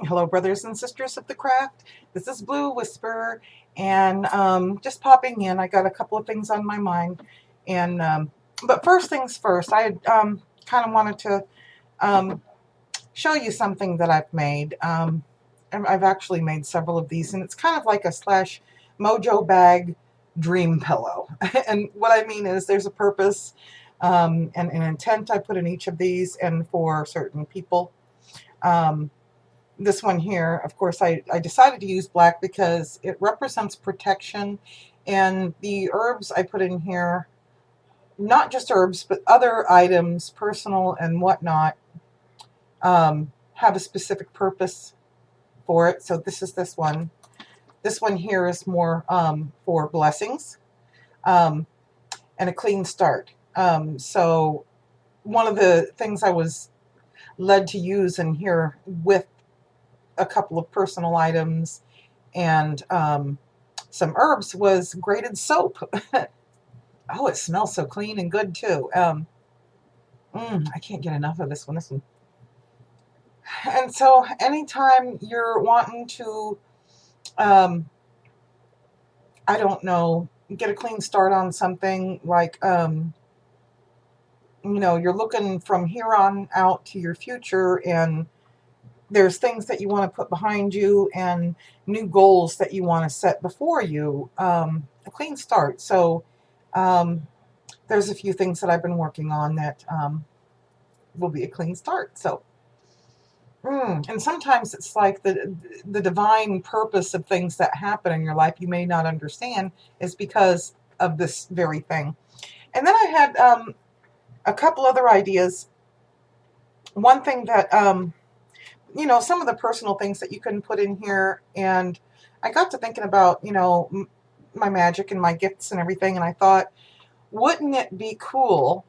Hello, brothers and sisters of the craft. This is Blue Whisper, and just popping in. I got a couple of things on my mind, and but first things first. I kind of wanted to um, show you something that I've made. And I've actually made several of these, and it's kind of like a slash Mojo bag dream pillow. And what I mean is, there's a purpose and an intent I put in each of these, and for certain people. Um, this one here, of course, I decided to use black because it represents protection, and the herbs I put in here, not just herbs, but other items, personal and whatnot, have a specific purpose for it. So this is this one. This one here is more for blessings um, and a clean start. So one of the things I was led to use in here with a couple of personal items and some herbs was grated soap. Oh, it smells so clean and good too. I can't get enough of this one. This one. And so anytime you're wanting to, um, I don't know, get a clean start on something like, you're looking from here on out to your future, and there's things that you want to put behind you and new goals that you want to set before you, a clean start. So um, there's a few things that I've been working on that will be a clean start. So, and sometimes it's like the divine purpose of things that happen in your life you may not understand is because of this very thing. And then I had a couple other ideas. One thing that some of the personal things that you can put in here. And I got to thinking about, my magic and my gifts and everything. And I thought, wouldn't it be cool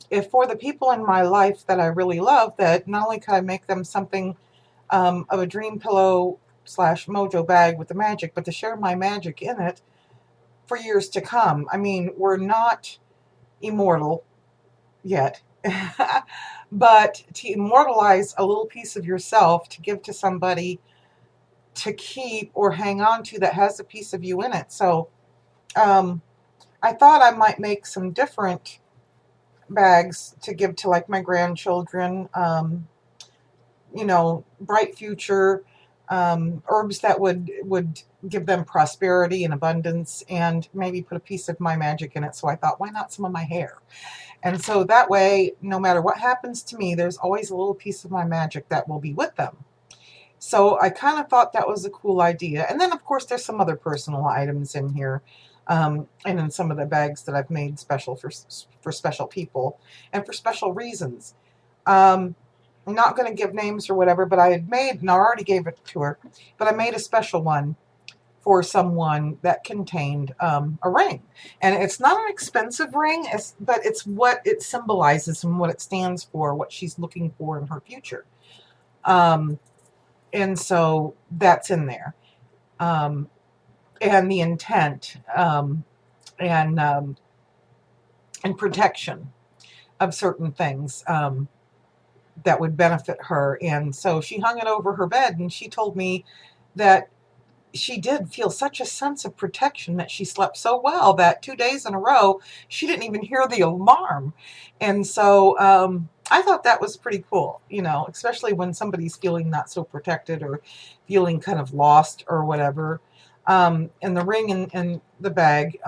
if for the people in my life that I really love, that not only could I make them something of a dream pillow slash mojo bag with the magic, but to share my magic in it for years to come. I mean, we're not immortal yet. But to immortalize a little piece of yourself to give to somebody to keep or hang on to that has a piece of you in it. So I thought I might make some different bags to give to like my grandchildren, bright future, herbs that would give them prosperity and abundance, and maybe put a piece of my magic in it. So I thought, why not some of my hair? And so that way, no matter what happens to me, there's always a little piece of my magic that will be with them. So I kind of thought that was a cool idea. And then, of course, there's some other personal items in here, and in some of the bags that I've made special for special people and for special reasons. I'm not going to give names or whatever, but I had made, and I already gave it to her, but I made a special one for someone that contained a ring. And it's not an expensive ring, but it's what it symbolizes and what it stands for, what she's looking for in her future. And so that's in there. And the intent and protection of certain things that would benefit her. And so she hung it over her bed, and she told me that she did feel such a sense of protection, that she slept so well that 2 days in a row, she didn't even hear the alarm. And so I thought that was pretty cool, especially when somebody's feeling not so protected or feeling kind of lost or whatever. And the ring in the bag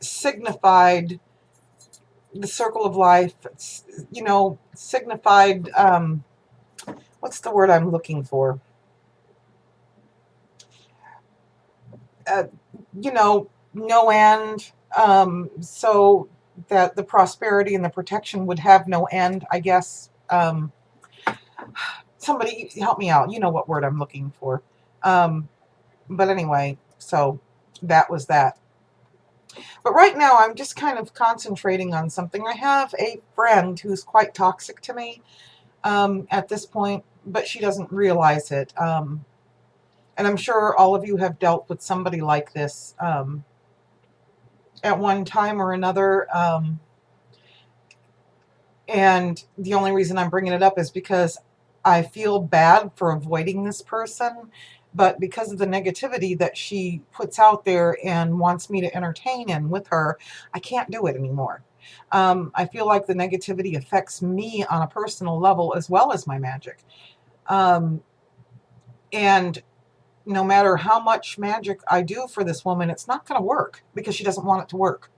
signified the circle of life, signified, what's the word I'm looking for? No end, so that the prosperity and the protection would have no end, I guess. Somebody help me out. You know what word I'm looking for. But anyway, so that was that. But right now, I'm just kind of concentrating on something. I have a friend who's quite toxic to me at this point, but she doesn't realize it. And I'm sure all of you have dealt with somebody like this at one time or another. And the only reason I'm bringing it up is because I feel bad for avoiding this person, but because of the negativity that she puts out there and wants me to entertain in with her, I can't do it anymore. I feel like the negativity affects me on a personal level as well as my magic. Um, and no matter how much magic I do for this woman, it's not going to work because she doesn't want it to work.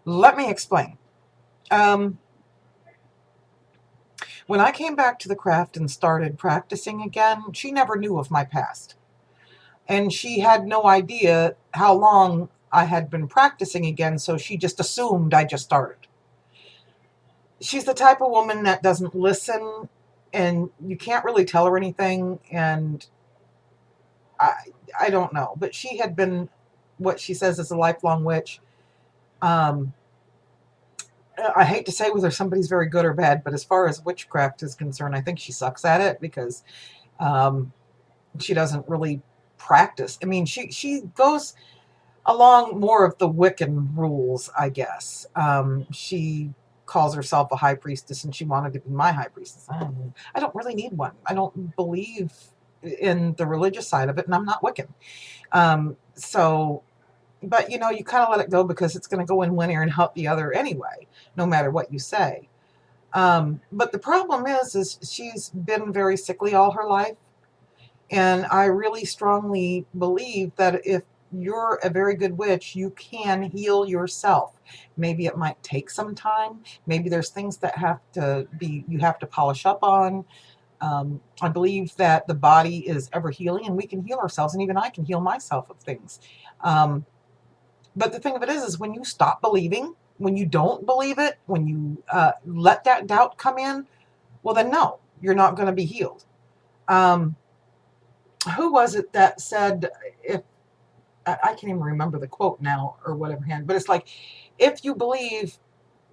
Let me explain. Um, when I came back to the craft and started practicing again, she never knew of my past. And she had no idea how long I had been practicing again, so she just assumed I just started. She's the type of woman that doesn't listen, and you can't really tell her anything, and I, I don't know. But she had been what she says is a lifelong witch. Um, I hate to say whether somebody's very good or bad, but as far as witchcraft is concerned, I think she sucks at it because um, she doesn't really practice. I mean, she goes along more of the Wiccan rules, I guess. She calls herself a high priestess, and she wanted to be my high priestess. I don't really need one. I don't believe in the religious side of it, and I'm not Wiccan. So, but you know, you kind of let it go because it's going to go in one ear and help the other anyway, no matter what you say. But the problem is she's been very sickly all her life. And I really strongly believe that if you're a very good witch, you can heal yourself. Maybe it might take some time. Maybe there's things that you have to polish up on. I believe that the body is ever healing and we can heal ourselves. And even I can heal myself of things. But the thing of it is when you stop believing, when you don't believe it, when you let that doubt come in, well, then no, you're not going to be healed. Who was it that said, if I can't even remember the quote now or whatever hand, but it's like, if you believe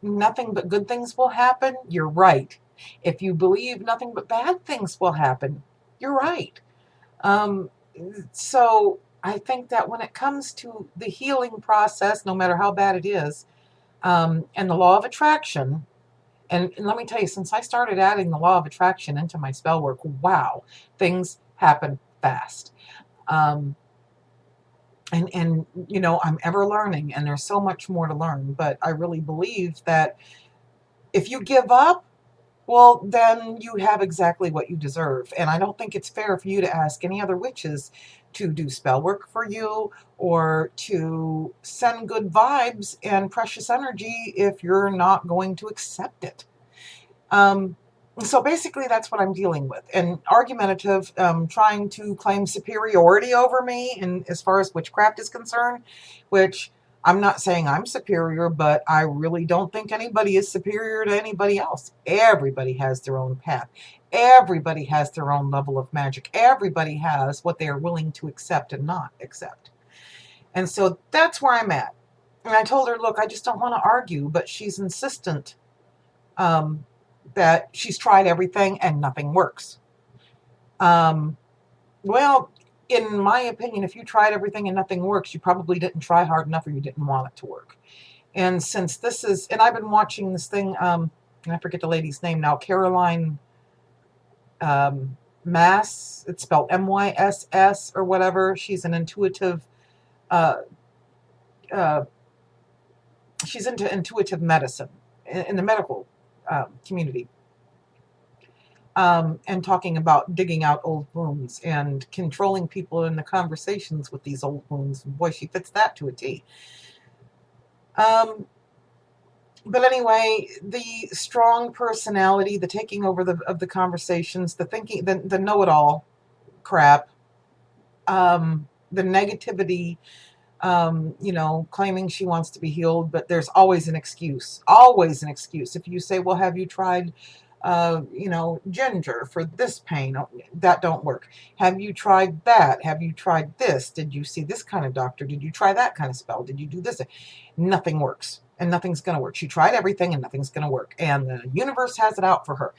nothing but good things will happen, you're right. If you believe nothing but bad things will happen, you're right. Um, so I think that when it comes to the healing process, no matter how bad it is, and the law of attraction, and let me tell you, since I started adding the law of attraction into my spell work, wow, things happen fast. Um, and you know, I'm ever learning, and there's so much more to learn. But I really believe that if you give up, well, then you have exactly what you deserve. And I don't think it's fair for you to ask any other witches to do spell work for you or to send good vibes and precious energy if you're not going to accept it. Um, so basically, that's what I'm dealing with. And argumentative, trying to claim superiority over me, and as far as witchcraft is concerned, which I'm not saying I'm superior, but I really don't think anybody is superior to anybody else. Everybody has their own path. Everybody has their own level of magic. Everybody has what they are willing to accept and not accept. And so that's where I'm at. And I told her, look, I just don't want to argue, but she's insistent. Um, that she's tried everything and nothing works. Um, well, in my opinion, if you tried everything and nothing works, you probably didn't try hard enough or you didn't want it to work. And since this is, and I've been watching this thing, and I forget the lady's name now, Caroline Mass, it's spelled MYSS or whatever. She's an intuitive, uh, uh, she's into intuitive medicine in the medical community. And talking about digging out old wounds and controlling people in the conversations with these old wounds. Boy, she fits that to a T. But anyway, the strong personality, the taking over of the conversations, the thinking, the know-it-all crap, the negativity, you know, claiming she wants to be healed, but there's always an excuse. Always an excuse. If you say, well, have you tried you know, ginger for this pain? Oh, that don't work. Have you tried that? Have you tried this? Did you see this kind of doctor? Did you try that kind of spell? Did you do this? Nothing works, and nothing's going to work. She tried everything, and nothing's going to work, and the universe has it out for her.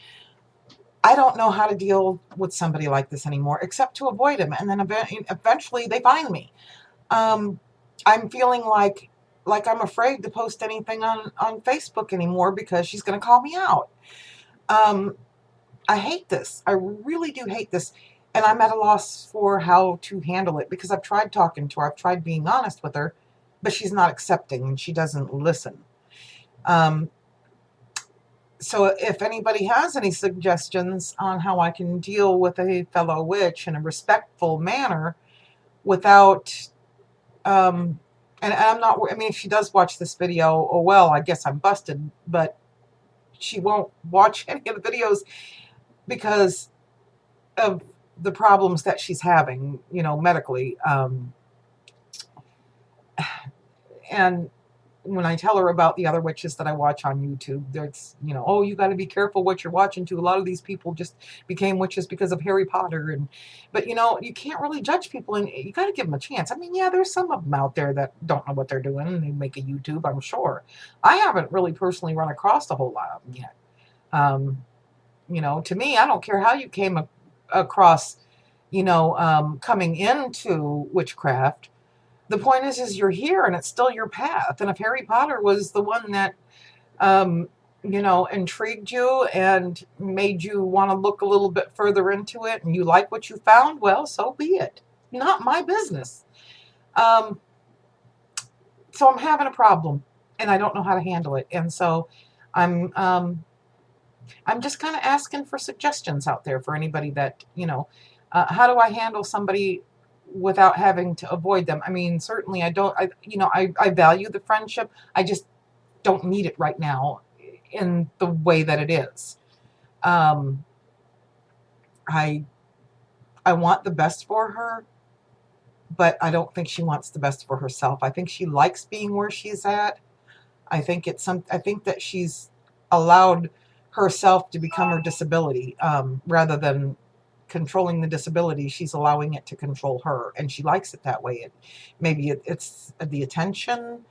I don't know how to deal with somebody like this anymore, except to avoid him, and then eventually they find me. I'm feeling like I'm afraid to post anything on Facebook anymore because she's going to call me out. Um, I hate this. I really do hate this. And I'm at a loss for how to handle it because I've tried talking to her. I've tried being honest with her, but she's not accepting and she doesn't listen. Um, so if anybody has any suggestions on how I can deal with a fellow witch in a respectful manner without, and I'm not, I mean, if she does watch this video, oh well, I guess I'm busted, but she won't watch any of the videos because of the problems that she's having, medically. And when I tell her about the other witches that I watch on YouTube, there's, oh, you got to be careful what you're watching too. A lot of these people just became witches because of Harry Potter. But you can't really judge people, and you got to give them a chance. I mean, yeah, there's some of them out there that don't know what they're doing, and they make a YouTube, I'm sure. I haven't really personally run across a whole lot of them yet. To me, I don't care how you came across, coming into witchcraft. The point is you're here and it's still your path. And if Harry Potter was the one that, intrigued you and made you want to look a little bit further into it and you like what you found, well, so be it. Not my business. So I'm having a problem and I don't know how to handle it. And so I'm just kind of asking for suggestions out there for anybody that, how do I handle somebody without having to avoid them? I mean, certainly I value the friendship. I just don't need it right now in the way that it is. I want the best for her, but I don't think she wants the best for herself. I think she likes being where she's at. I think that she's allowed herself to become her disability, rather than controlling the disability. She's allowing it to control her, and she likes it that way. It's the attention.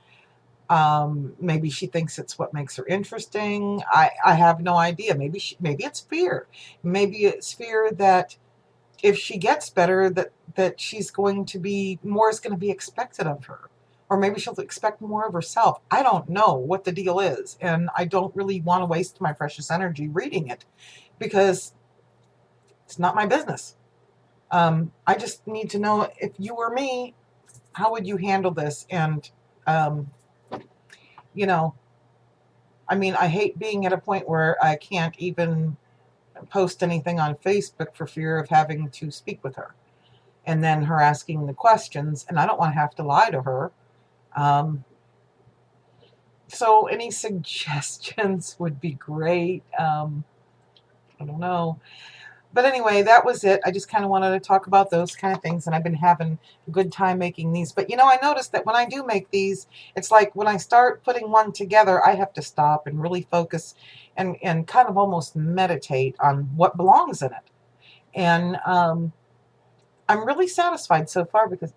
Maybe she thinks it's what makes her interesting. I have no idea. Maybe it's fear. Maybe it's fear that if she gets better, that she's going to be, more is going to be expected of her. Or maybe she'll expect more of herself. I don't know what the deal is. And I don't really want to waste my precious energy reading it because it's not my business. I just need to know, if you were me, how would you handle this? And, I mean, I hate being at a point where I can't even post anything on Facebook for fear of having to speak with her. And then her asking the questions, and I don't want to have to lie to her. So any suggestions would be great. I don't know. But anyway, that was it. I just kind of wanted to talk about those kind of things, and I've been having a good time making these. But, I noticed that when I do make these, it's like when I start putting one together, I have to stop and really focus and kind of almost meditate on what belongs in it. And I'm really satisfied so far because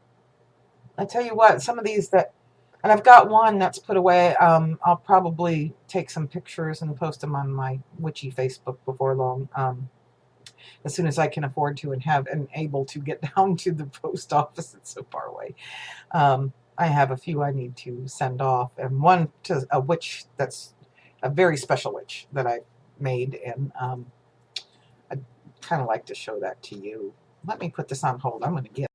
I tell you what, some of these and I've got one that's put away. I'll probably take some pictures and post them on my witchy Facebook before long. As soon as I can afford to and able to get down to the post office. It's so far away. I have a few I need to send off, and one to a witch that's a very special witch that I made, and I'd kind of like to show that to you. Let me put this on hold. I'm going to get.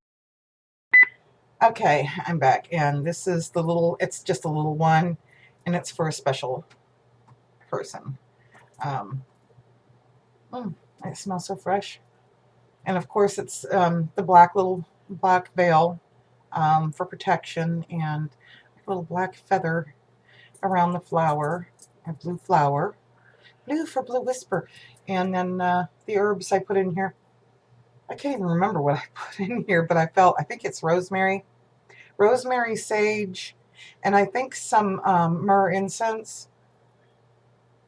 Okay, I'm back, and this is it's just a little one, and it's for a special person. It smells so fresh. And of course it's the little black veil for protection, and a little black feather around the flower, a blue flower, blue for blue whisper. And then the herbs I put in here, I can't even remember what I put in here, but I think it's rosemary, sage, and I think some myrrh incense.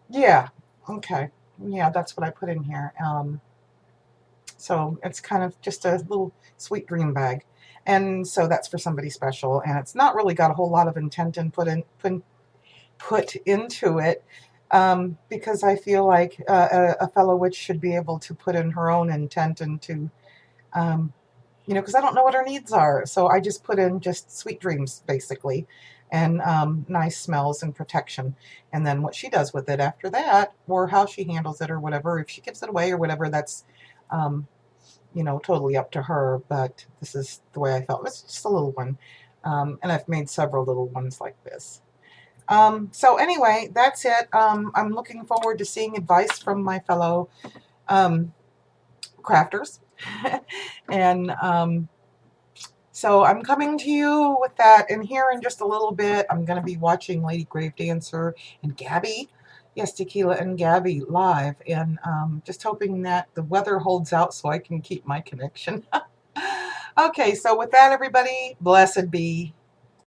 Yeah, okay. Yeah, that's what I put in here. So it's kind of just a little sweet dream bag. And so that's for somebody special. And it's not really got a whole lot of intent and put into it, because I feel like a fellow witch should be able to put in her own intent into, because I don't know what her needs are. So I just put in just sweet dreams, basically. and nice smells and protection. And then what she does with it after that, or how she handles it or whatever, if she gives it away or whatever, that's you know, totally up to her. But this is the way I felt. It's just a little one. And I've made several little ones like this. So anyway, that's it. I'm looking forward to seeing advice from my fellow crafters. And so I'm coming to you with that. And here in just a little bit, I'm going to be watching Lady Grave Dancer and Gabby. Yes, Tequila and Gabby live. And just hoping that the weather holds out so I can keep my connection. Okay, so with that, everybody, blessed be.